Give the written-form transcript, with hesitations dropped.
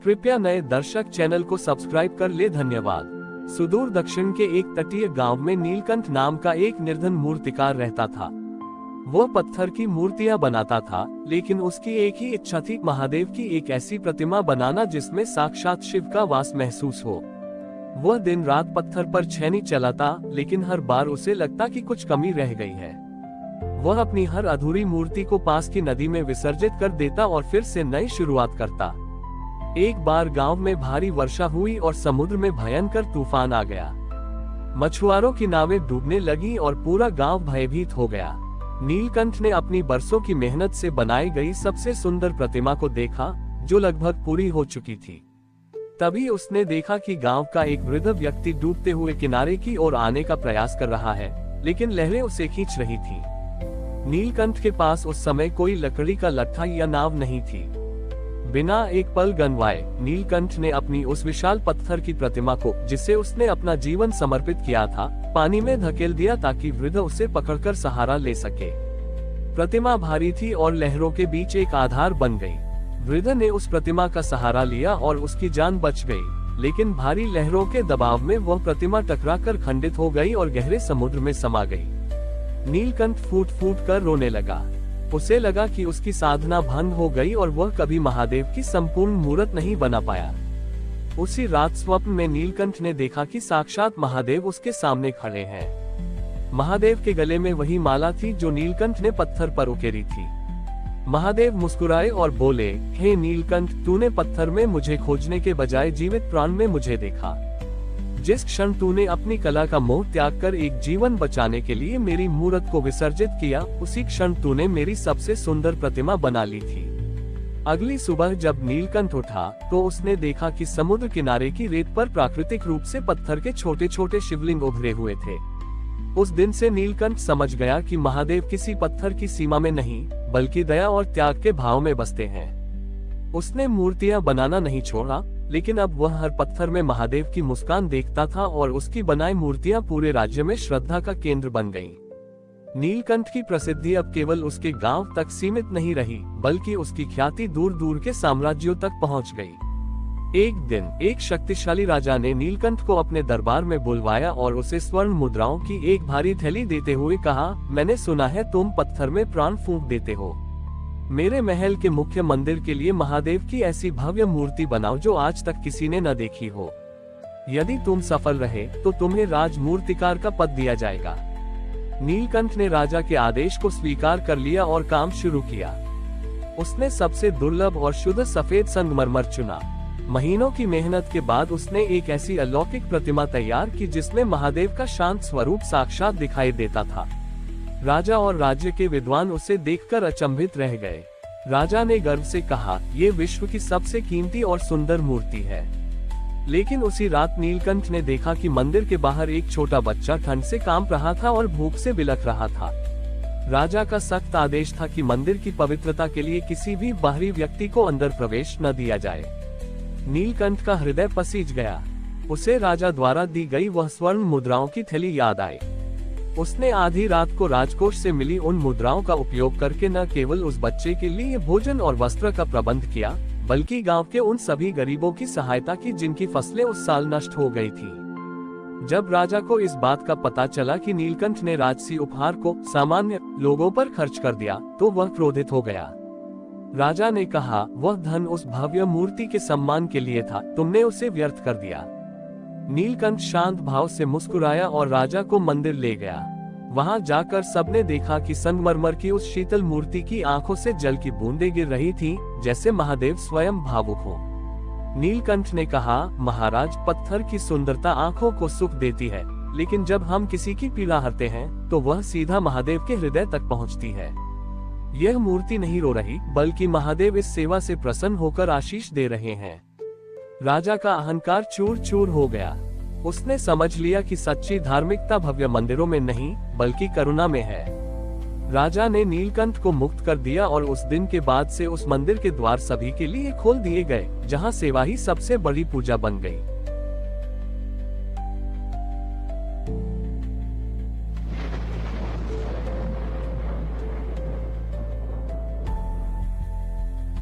कृपया नए दर्शक चैनल को सब्सक्राइब कर ले। धन्यवाद। सुदूर दक्षिण के एक तटीय गांव में नीलकंठ नाम का एक निर्धन मूर्तिकार रहता था। वह पत्थर की मूर्तियां बनाता था, लेकिन उसकी एक ही इच्छा थी, महादेव की एक ऐसी प्रतिमा बनाना जिसमें साक्षात शिव का वास महसूस हो। वह दिन रात पत्थर पर छेनी चलाता, लेकिन हर बार उसे लगता कि कुछ कमी रह गई है। वह अपनी हर अधूरी मूर्ति को पास की नदी में विसर्जित कर देता और फिर से नई शुरुआत करता। एक बार गांव में भारी वर्षा हुई और समुद्र में भयंकर तूफान आ गया। मछुआरों की नावें डूबने लगी और पूरा गांव भयभीत हो गया। नीलकंठ ने अपनी बरसों की मेहनत से बनाई गई सबसे सुंदर प्रतिमा को देखा, जो लगभग पूरी हो चुकी थी। तभी उसने देखा कि गांव का एक वृद्ध व्यक्ति डूबते हुए किनारे की ओर आने का प्रयास कर रहा है, लेकिन लहरें उसे खींच रही थी। नीलकंठ के पास उस समय कोई लकड़ी का लट्ठा या नाव नहीं थी। बिना एक पल गंवाए नीलकंठ ने अपनी उस विशाल पत्थर की प्रतिमा को, जिसे उसने अपना जीवन समर्पित किया था, पानी में धकेल दिया ताकि वृद्ध उसे पकड़कर सहारा ले सके। प्रतिमा भारी थी और लहरों के बीच एक आधार बन गई। वृद्ध ने उस प्रतिमा का सहारा लिया और उसकी जान बच गई, लेकिन भारी लहरों के दबाव में वह प्रतिमा टकराकर खंडित हो गई और गहरे समुद्र में समा गई। नीलकंठ फूट फूट कर रोने लगा। उसे लगा कि उसकी साधना भंग हो गई और वह कभी महादेव की संपूर्ण मूर्त नहीं बना पाया। उसी रात स्वप्न में नीलकंठ ने देखा कि साक्षात महादेव उसके सामने खड़े हैं। महादेव के गले में वही माला थी जो नीलकंठ ने पत्थर पर उकेरी थी। महादेव मुस्कुराए और बोले, हे नीलकंठ, तूने पत्थर में मुझे खोजने के बजाय जीवित प्राण में मुझे देखा। जिस क्षण तूने अपनी कला का मोह त्याग कर एक जीवन बचाने के लिए मेरी मूर्त को विसर्जित किया, उसी क्षण तूने मेरी सबसे सुंदर प्रतिमा बना ली थी। अगली सुबह जब नीलकंठ उठा तो उसने देखा कि समुद्र किनारे की रेत पर प्राकृतिक रूप से पत्थर के छोटे छोटे शिवलिंग उभरे हुए थे। उस दिन से नीलकंठ समझ गया कि महादेव किसी पत्थर की सीमा में नहीं, बल्कि दया और त्याग के भाव में बसते हैं। उसने मूर्तियां बनाना नहीं छोड़ा, लेकिन अब वह हर पत्थर में महादेव की मुस्कान देखता था और उसकी बनाई मूर्तियां पूरे राज्य में श्रद्धा का केंद्र बन गईं। नीलकंठ की प्रसिद्धि अब केवल उसके गांव तक सीमित नहीं रही, बल्कि उसकी ख्याति दूर दूर के साम्राज्यों तक पहुंच गई। एक दिन एक शक्तिशाली राजा ने नीलकंठ को अपने दरबार में बुलवाया और उसे स्वर्ण मुद्राओं की एक भारी थैली देते हुए कहा, मैंने सुना है तुम पत्थर में प्राण फूंक देते हो। मेरे महल के मुख्य मंदिर के लिए महादेव की ऐसी भव्य मूर्ति बनाओ जो आज तक किसी ने न देखी हो। यदि तुम सफल रहे तो तुम्हें राज मूर्तिकार का पद दिया जाएगा। नीलकंठ ने राजा के आदेश को स्वीकार कर लिया और काम शुरू किया। उसने सबसे दुर्लभ और शुद्ध सफेद संगमरमर चुना। महीनों की मेहनत के बाद उसने एक ऐसी अलौकिक प्रतिमा तैयार की जिसमें महादेव का शांत स्वरूप साक्षात दिखाई देता था। राजा और राज्य के विद्वान उसे देखकर अचंभित रह गए। राजा ने गर्व से कहा, ये विश्व की सबसे कीमती और सुंदर मूर्ति है। लेकिन उसी रात नीलकंठ ने देखा कि मंदिर के बाहर एक छोटा बच्चा ठंड से कांप रहा था और भूख से बिलख रहा था। राजा का सख्त आदेश था कि मंदिर की पवित्रता के लिए किसी भी बाहरी व्यक्ति को अंदर प्रवेश न दिया जाए। नीलकंठ का हृदय पसीज गया। उसे राजा द्वारा दी गई वह स्वर्ण मुद्राओं की थैली याद आई। उसने आधी रात को राजकोष से मिली उन मुद्राओं का उपयोग करके न केवल उस बच्चे के लिए भोजन और वस्त्र का प्रबंध किया, बल्कि गांव के उन सभी गरीबों की सहायता की जिनकी फसलें उस साल नष्ट हो गई थी। जब राजा को इस बात का पता चला कि नीलकंठ ने राजसी उपहार को सामान्य लोगों पर खर्च कर दिया, तो वह क्रोधित हो गया। राजा ने कहा, वह धन उस भव्य मूर्ति के सम्मान के लिए था, तुमने उसे व्यर्थ कर दिया। नीलकंठ शांत भाव से मुस्कुराया और राजा को मंदिर ले गया। वहां जाकर सबने देखा कि संगमरमर की उस शीतल मूर्ति की आंखों से जल की बूंदें गिर रही थीं, जैसे महादेव स्वयं भावुक हो। नीलकंठ ने कहा, महाराज, पत्थर की सुंदरता आंखों को सुख देती है, लेकिन जब हम किसी की पीड़ा हरते हैं तो वह सीधा महादेव के हृदय तक पहुंचती है। यह मूर्ति नहीं रो रही, बल्कि महादेव इस सेवा से प्रसन्न होकर आशीष दे रहे हैं। राजा का अहंकार चूर चूर हो गया। उसने समझ लिया कि सच्ची धार्मिकता भव्य मंदिरों में नहीं, बल्कि करुणा में है। राजा ने नीलकंठ को मुक्त कर दिया और उस दिन के बाद से उस मंदिर के द्वार सभी के लिए खोल दिए गए, जहां सेवा ही सबसे बड़ी पूजा बन गई।